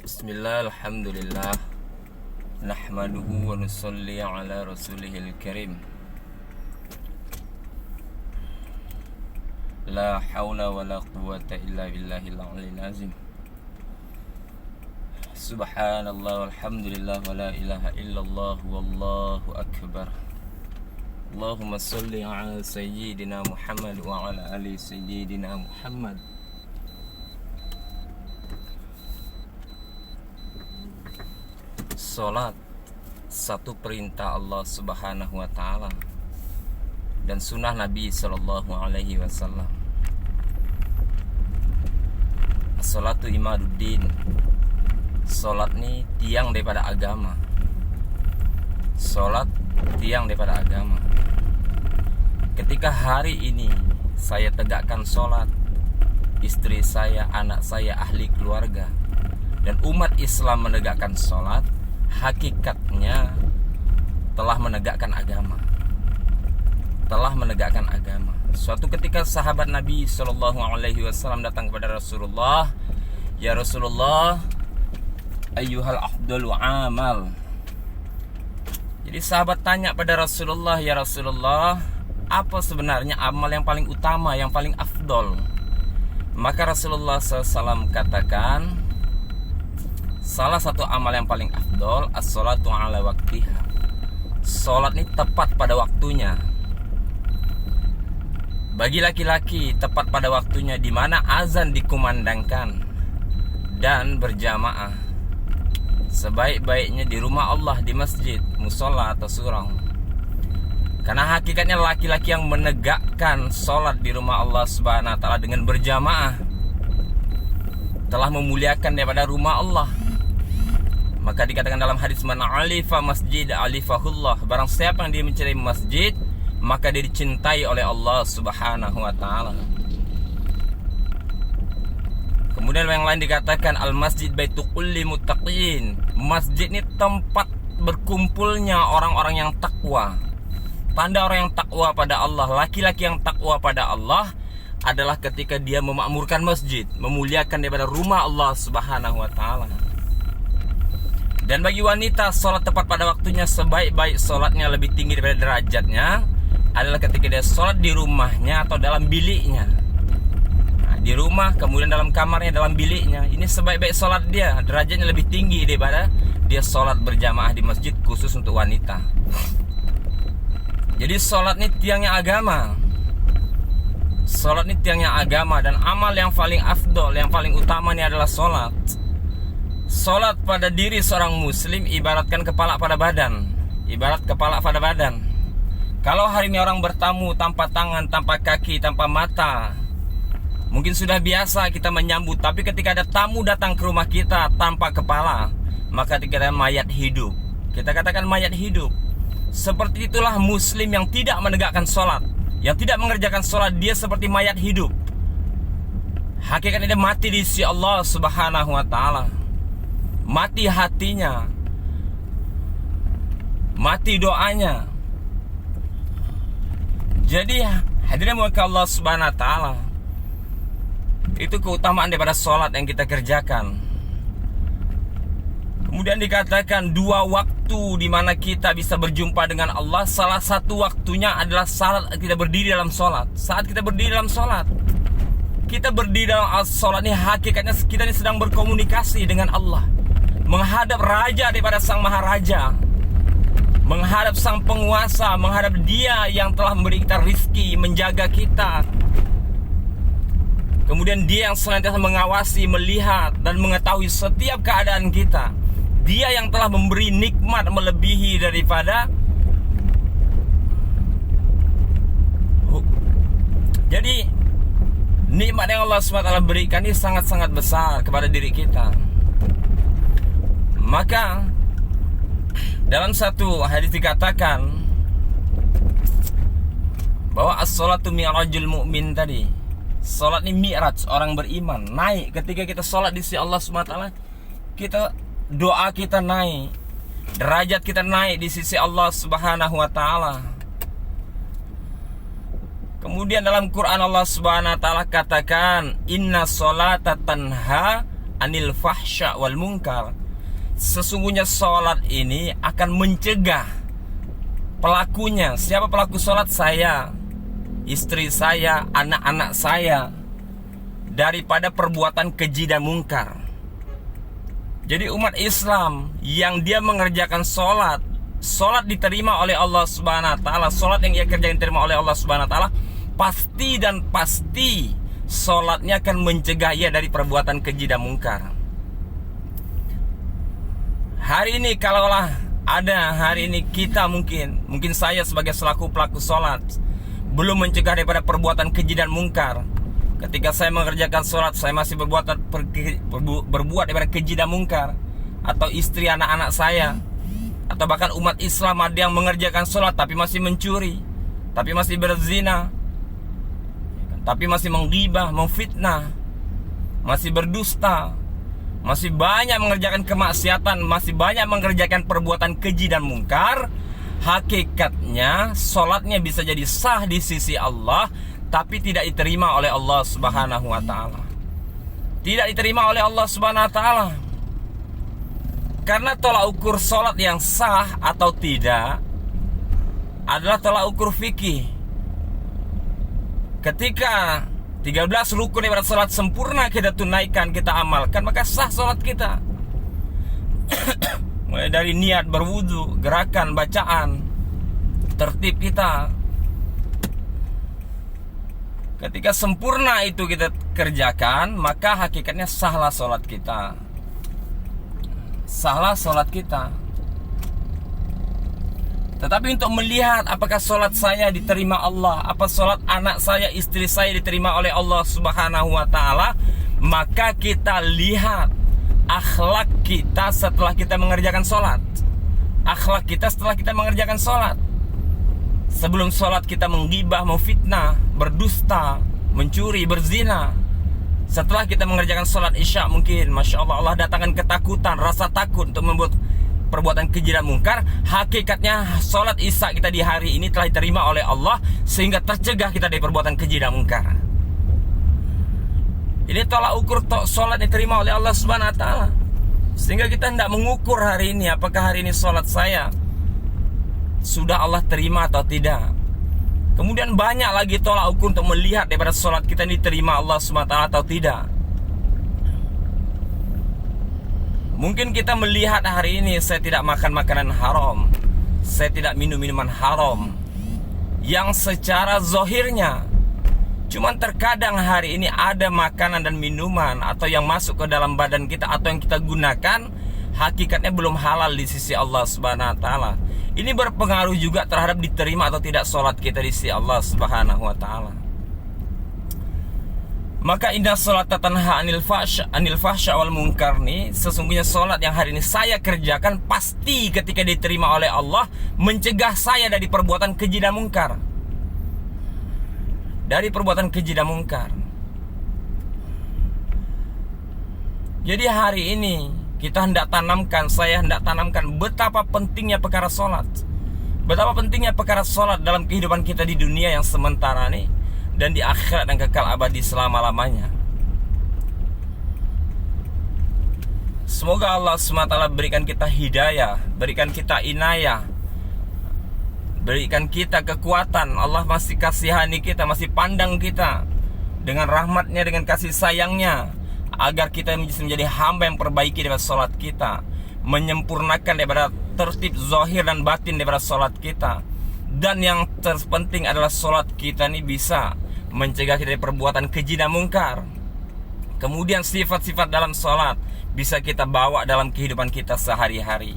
Bismillah, alhamdulillah. Nahmaduhu wa nusalli ala rasulihil karim. La hawla wa la quwwata illa billahil aliyil azim. Subhanallah walhamdulillah wa la ilaha illallah wallahu akbar. Allahumma salli ala sayyidina Muhammad wa ala ali sayyidina Muhammad. Salat satu perintah Allah Subhanahu wa taala dan sunnah Nabi sallallahu alaihi wasallam. Salatu imaduddin. Salat ni tiang daripada agama. Salat tiang daripada agama. Ketika hari ini saya tegakkan salat, istri saya, anak saya, ahli keluarga dan umat Islam menegakkan salat, hakikatnya telah menegakkan agama. Telah menegakkan agama. Suatu ketika sahabat Nabi sallallahu alaihi wasallam datang kepada Rasulullah, "Ya Rasulullah, ayyuhal afdalu amal." Jadi sahabat tanya pada Rasulullah, "Ya Rasulullah, apa sebenarnya amal yang paling utama, yang paling afdol?" Maka Rasulullah SAW katakan, salah satu amal yang paling afdol as-salatu ala waktiha. Salat ini tepat pada waktunya. Bagi laki-laki tepat pada waktunya, di mana azan dikumandangkan dan berjamaah. Sebaik-baiknya di rumah Allah, di masjid, musola atau surau. Karena hakikatnya laki-laki yang menegakkan salat di rumah Allah Subhanahu wa taala dengan berjamaah telah memuliakan daripada rumah Allah. Maka dikatakan dalam hadis, man alifa masjid alifahullah. Barang siapa yang dia mencari masjid, maka dia dicintai oleh Allah Subhanahu wa taala. Kemudian yang lain dikatakan al masjid baitu kulli muttaqin. Masjid ini tempat berkumpulnya orang-orang yang takwa. Tanda orang yang takwa pada Allah, laki-laki yang takwa pada Allah adalah ketika dia memakmurkan masjid, memuliakan daripada rumah Allah Subhanahu wa taala. Dan bagi wanita, sholat tepat pada waktunya, sebaik-baik sholatnya, lebih tinggi daripada derajatnya adalah ketika dia sholat di rumahnya atau dalam biliknya. Nah, di rumah, kemudian dalam kamarnya, dalam biliknya. Ini sebaik-baik sholat dia, derajatnya lebih tinggi daripada dia sholat berjamaah di masjid khusus untuk wanita. Jadi sholat ini tiangnya agama. Sholat ini tiangnya agama, dan amal yang paling afdol, yang paling utama ini adalah sholat. Salat pada diri seorang muslim ibaratkan kepala pada badan. Ibarat kepala pada badan. Kalau hari ini orang bertamu tanpa tangan, tanpa kaki, tanpa mata, mungkin sudah biasa kita menyambut. Tapi ketika ada tamu datang ke rumah kita tanpa kepala, maka dikatakan mayat hidup. Kita katakan mayat hidup. Seperti itulah muslim yang tidak menegakkan salat, yang tidak mengerjakan salat, dia seperti mayat hidup. Hakikatnya dia mati di sisi Allah Subhanahu wa taala. Mati hatinya, mati doanya. Jadi hadirin mulia Allah Subhanahu wa taala, itu keutamaan daripada salat yang kita kerjakan. Kemudian dikatakan dua waktu di mana kita bisa berjumpa dengan Allah. Salah satu waktunya adalah saat kita berdiri dalam salat. Saat kita berdiri dalam salat, kita berdiri dalam salat ini hakikatnya kita ini sedang berkomunikasi dengan Allah, menghadap raja daripada sang maharaja, menghadap sang penguasa, menghadap dia yang telah memberi kita rizki, menjaga kita. Kemudian dia yang senantiasa mengawasi, melihat dan mengetahui setiap keadaan kita. Dia yang telah memberi nikmat melebihi daripada. Jadi nikmat yang Allah SWT berikan ini sangat-sangat besar kepada diri kita. Maka dalam satu hadis dikatakan bahwa as-salatu mi'rajul mu'min tadi. Salat ini mi'raj, orang beriman naik. Ketika kita salat di sisi Allah SWT, kita doa kita naik, derajat kita naik di sisi Allah Subhanahu wa taala. Kemudian dalam Quran Allah Subhanahu wa taala katakan, inna sholata tanha anil fahsya wal munkar. Sesungguhnya sholat ini akan mencegah pelakunya. Siapa pelaku sholat? Saya, istri saya, anak-anak saya, daripada perbuatan keji dan mungkar. Jadi umat Islam yang dia mengerjakan sholat, sholat diterima oleh Allah Subhanahu wa ta'ala, sholat yang ia kerjakan diterima oleh Allah Subhanahu wa ta'ala, pasti dan pasti sholatnya akan mencegah ia dari perbuatan keji dan mungkar. Hari ini kalaulah ada hari ini kita mungkin saya sebagai selaku pelaku sholat belum mencegah daripada perbuatan keji dan mungkar. Ketika saya mengerjakan sholat, saya masih berbuat daripada keji dan mungkar. Atau istri anak-anak saya, atau bahkan umat Islam ada yang mengerjakan sholat tapi masih mencuri, tapi masih berzina, tapi masih menggibah, memfitnah, masih berdusta, masih banyak mengerjakan kemaksiatan, masih banyak mengerjakan perbuatan keji dan mungkar. Hakikatnya sholatnya bisa jadi sah di sisi Allah, tapi tidak diterima oleh Allah Subhanahu wa ta'ala. Tidak diterima oleh Allah Subhanahu wa ta'ala. Karena tolak ukur sholat yang sah atau tidak adalah tolak ukur fikih. Ketika 13 rukun ibarat sholat sempurna kita tunaikan, kita amalkan, maka sah sholat kita. Mulai dari niat, berwudu, gerakan, bacaan, tertib kita. Ketika sempurna itu kita kerjakan, maka hakikatnya sahlah sholat kita. Sahlah sholat kita. Tetapi untuk melihat apakah sholat saya diterima Allah, apa sholat anak saya, istri saya diterima oleh Allah Subhanahu wa ta'ala, maka kita lihat akhlak kita setelah kita mengerjakan sholat. Akhlak kita setelah kita mengerjakan sholat. Sebelum sholat kita menggibah, memfitnah, berdusta, mencuri, berzina. Setelah kita mengerjakan sholat isya mungkin, Masya Allah, Allah datangkan ketakutan, rasa takut untuk membuat perbuatan keji dan mungkar. Hakikatnya sholat isya kita di hari ini telah diterima oleh Allah, sehingga tercegah kita dari perbuatan keji dan mungkar. Ini tolak ukur sholat diterima oleh Allah Subhanahu wa ta'ala. Sehingga kita tidak mengukur hari ini, apakah hari ini sholat saya sudah Allah terima atau tidak. Kemudian banyak lagi tolak ukur untuk melihat daripada sholat kita ini diterima Allah SWT atau tidak. Mungkin kita melihat hari ini saya tidak makan makanan haram, saya tidak minum minuman haram, yang secara zahirnya. Cuman terkadang hari ini ada makanan dan minuman atau yang masuk ke dalam badan kita atau yang kita gunakan, hakikatnya belum halal di sisi Allah Subhanahu wa ta'ala. Ini berpengaruh juga terhadap diterima atau tidak sholat kita di sisi Allah Subhanahu wa ta'ala. Maka inna sholata tanha anil fahsya wal munkar nih, sesungguhnya sholat yang hari ini saya kerjakan pasti ketika diterima oleh Allah mencegah saya dari perbuatan keji dan mungkar. Dari perbuatan keji dan mungkar. Jadi hari ini kita hendak tanamkan, saya hendak tanamkan betapa pentingnya perkara sholat. Betapa pentingnya perkara sholat dalam kehidupan kita di dunia yang sementara nih, dan di akhirat yang kekal abadi selama-lamanya. Semoga Allah SWT berikan kita hidayah, berikan kita inayah, berikan kita kekuatan. Allah masih kasihani kita, masih pandang kita dengan rahmatnya, dengan kasih sayangnya, agar kita menjadi hamba yang perbaiki daripada sholat kita, menyempurnakan daripada tertib zahir dan batin daripada sholat kita. Dan yang terpenting adalah sholat kita ini bisa mencegah kita dari perbuatan keji dan mungkar. Kemudian sifat-sifat dalam sholat bisa kita bawa dalam kehidupan kita sehari-hari.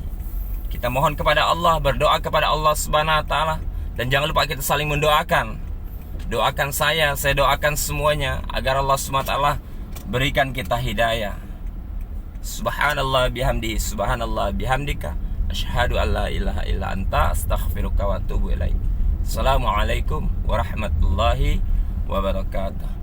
Kita mohon kepada Allah, berdoa kepada Allah Subhanahu wa ta'ala. Dan jangan lupa kita saling mendoakan. Doakan saya doakan semuanya, agar Allah Subhanahu wa ta'ala berikan kita hidayah. Subhanallah bihamdihi, subhanallah bihamdika, asyhadu an la ilaha illa anta, astaghfiruka wa atubu ilaik. Assalamualaikum warahmatullahi wabarakatuh.